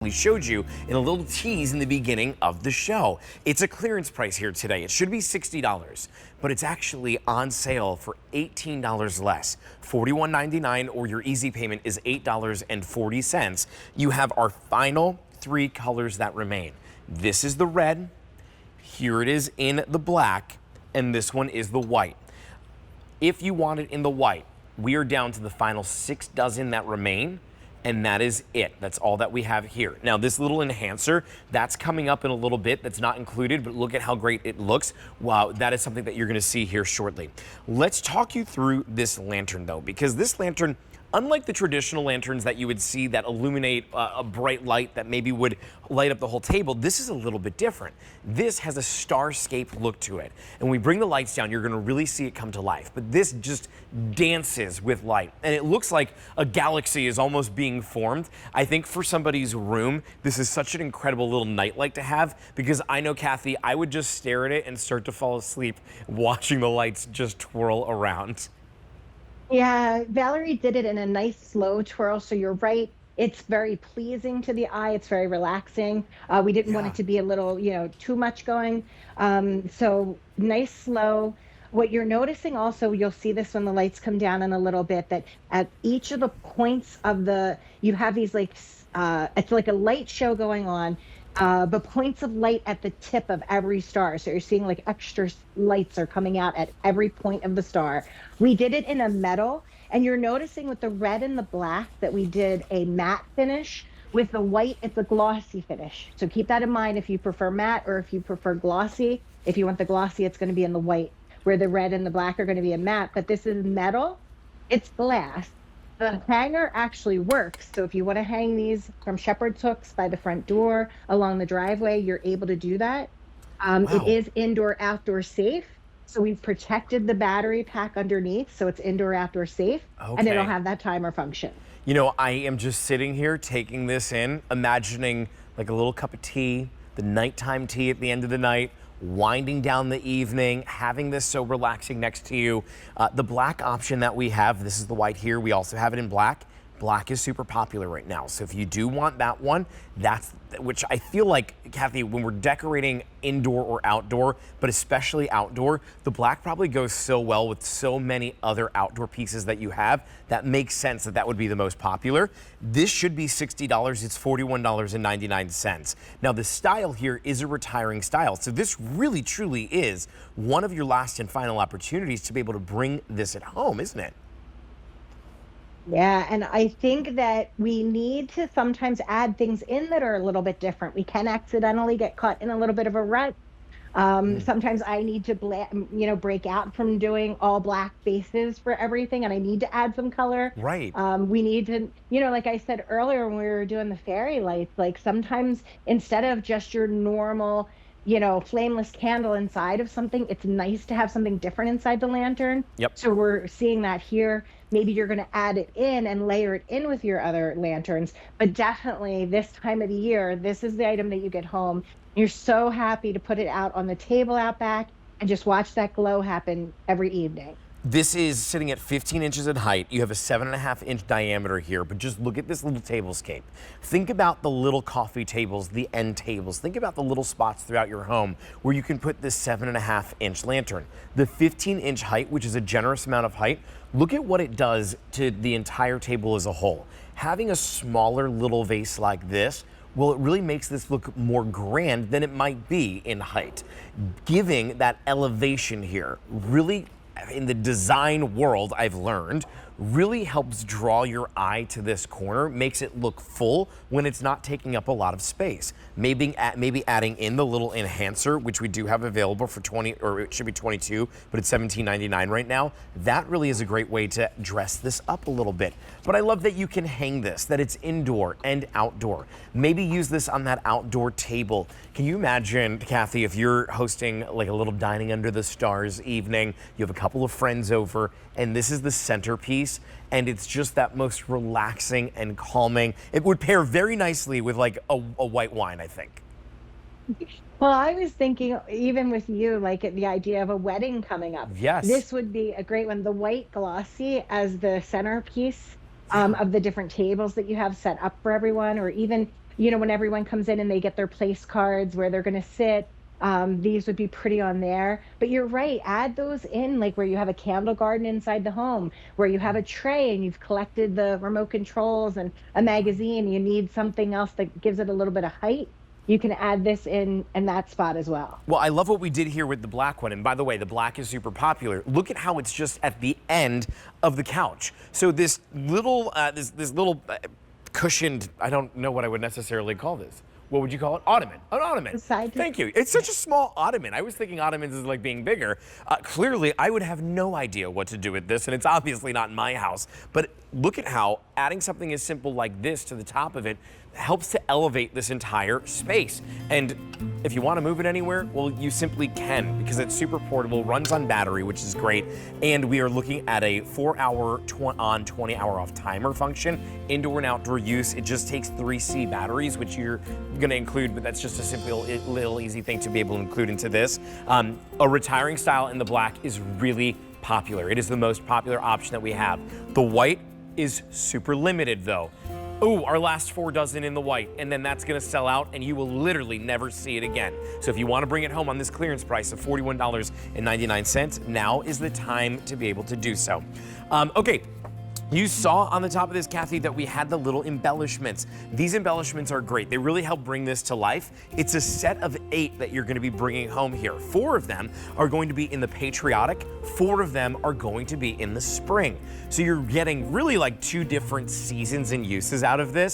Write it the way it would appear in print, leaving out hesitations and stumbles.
we showed you in a little tease in the beginning of the show. It's a clearance price here today. It should be $60, but it's actually on sale for $18 less, $41.99, or your easy payment is $8.40. You have our final three colors that remain. This is the red, here it is in the black, and this one is the white. If you want it in the white, we are down to the final 6 dozen that remain. And that is it. That's all that we have here. Now, this little enhancer, that's coming up in a little bit. That's not included, but look at how great it looks. Wow, that is something that you're gonna see here shortly. Let's talk you through this lantern though, because this lantern, unlike the traditional lanterns that you would see that illuminate a bright light that maybe would light up the whole table, this is a little bit different. This has a Starscape look to it. And when we bring the lights down, you're gonna really see it come to life. But this just dances with light. And it looks like a galaxy is almost being formed. I think for somebody's room, this is such an incredible little nightlight to have, because I know, Kathy, I would just stare at it and start to fall asleep watching the lights just twirl around. Yeah, Valerie did it in a nice slow twirl. So you're right. It's very pleasing to the eye. It's very relaxing. We didn't want Yeah. it to be a little, too much going. So nice slow. What you're noticing also, you'll see this when the lights come down in a little bit, that at each of the points of you have these it's like a light show going on. But points of light at the tip of every star. So you're seeing like extra lights are coming out at every point of the star. We did it in a metal, and you're noticing with the red and the black that we did a matte finish. With the white, it's a glossy finish. So keep that in mind if you prefer matte or if you prefer glossy. If you want the glossy, it's going to be in the white, where the red and the black are going to be a matte. But this is metal, it's glass. The hanger actually works. So if you want to hang these from shepherd's hooks by the front door, along the driveway, you're able to do that. Wow. It is indoor outdoor safe. So we've protected the battery pack underneath, so it's indoor outdoor safe, and it'll Okay. have that timer function. You know, I am just sitting here taking this in, imagining like a little cup of tea, the nighttime tea at the end of the night, winding down the evening, having this so relaxing next to you. The black option that we have, this is the white here, we also have it in black. Black is super popular right now. So if you do want that one, that's, which I feel like, Kathy, when we're decorating indoor or outdoor, but especially outdoor, the black probably goes so well with so many other outdoor pieces that you have. That makes sense that that would be the most popular. This should be $60, it's $41.99. Now the style here is a retiring style. So this really truly is one of your last and final opportunities to be able to bring this at home, isn't it? Yeah, and I think that we need to sometimes add things in that are a little bit different. We can accidentally get caught in a little bit of a rut. Sometimes I need to, break out from doing all black bases for everything, and I need to add some color. Right. We need to, like I said earlier when we were doing the fairy lights, like sometimes instead of just your normal, flameless candle inside of something, it's nice to have something different inside the lantern. Yep. So we're seeing that here. Maybe you're going to add it in and layer it in with your other lanterns. But definitely this time of the year, this is the item that you get home. You're so happy to put it out on the table out back and just watch that glow happen every evening. This is sitting at 15 inches in height. You have a 7.5-inch diameter here, but just look at this little tablescape. Think about the little coffee tables, the end tables. Think about the little spots throughout your home where you can put this 7.5-inch lantern. The 15-inch height, which is a generous amount of height, look at what it does to the entire table as a whole. Having a smaller little vase like this, well, it really makes this look more grand than it might be in height. Giving that elevation here really, in the design world, I've learned, really helps draw your eye to this corner, makes it look full when it's not taking up a lot of space. Maybe adding in the little enhancer, which we do have available for 20, or it should be 22, but it's $17.99 right now. That really is a great way to dress this up a little bit. But I love that you can hang this, that it's indoor and outdoor. Maybe use this on that outdoor table. Can you imagine, Kathy, if you're hosting like a little dining under the stars evening, you have a couple of friends over, and this is the centerpiece, and it's just that most relaxing and calming. It would pair very nicely with like a white wine, I think. Well, I was thinking, even with you, like the idea of a wedding coming up. Yes. This would be a great one. The white glossy as the centerpiece of the different tables that you have set up for everyone, or even, when everyone comes in and they get their place cards where they're going to sit, these would be pretty on there. But you're right, add those in, like where you have a candle garden inside the home, where you have a tray and you've collected the remote controls and a magazine, you need something else that gives it a little bit of height. You can add this in that spot as well. Well, I love what we did here with the black one. And by the way, the black is super popular. Look at how it's just at the end of the couch. So this little, this little cushioned, I don't know what I would necessarily call this. What would you call it? Ottoman. An ottoman. Thank you. It's such a small ottoman. I was thinking ottomans is like being bigger. Clearly, I would have no idea what to do with this, and it's obviously not in my house. But look at how adding something as simple like this to the top of it helps to elevate this entire space. And if you want to move it anywhere, well, you simply can, because it's super portable, runs on battery, which is great. And we are looking at a 4-hour on, 20-hour off timer function, indoor and outdoor use. It just takes 3C batteries, which you're going to include, but that's just a simple little easy thing to be able to include into this. A retiring style in the black is really popular. It is the most popular option that we have. The white is super limited though. Oh, our last 4 dozen in the white, and then that's gonna sell out and you will literally never see it again. So if you wanna bring it home on this clearance price of $41.99, now is the time to be able to do so. Okay. You saw on the top of this, Kathy, that we had the little embellishments. These embellishments are great. They really help bring this to life. It's a set of 8 that you're gonna be bringing home here. 4 of them are going to be in the patriotic, 4 of them are going to be in the spring. So you're getting really like 2 different seasons and uses out of this.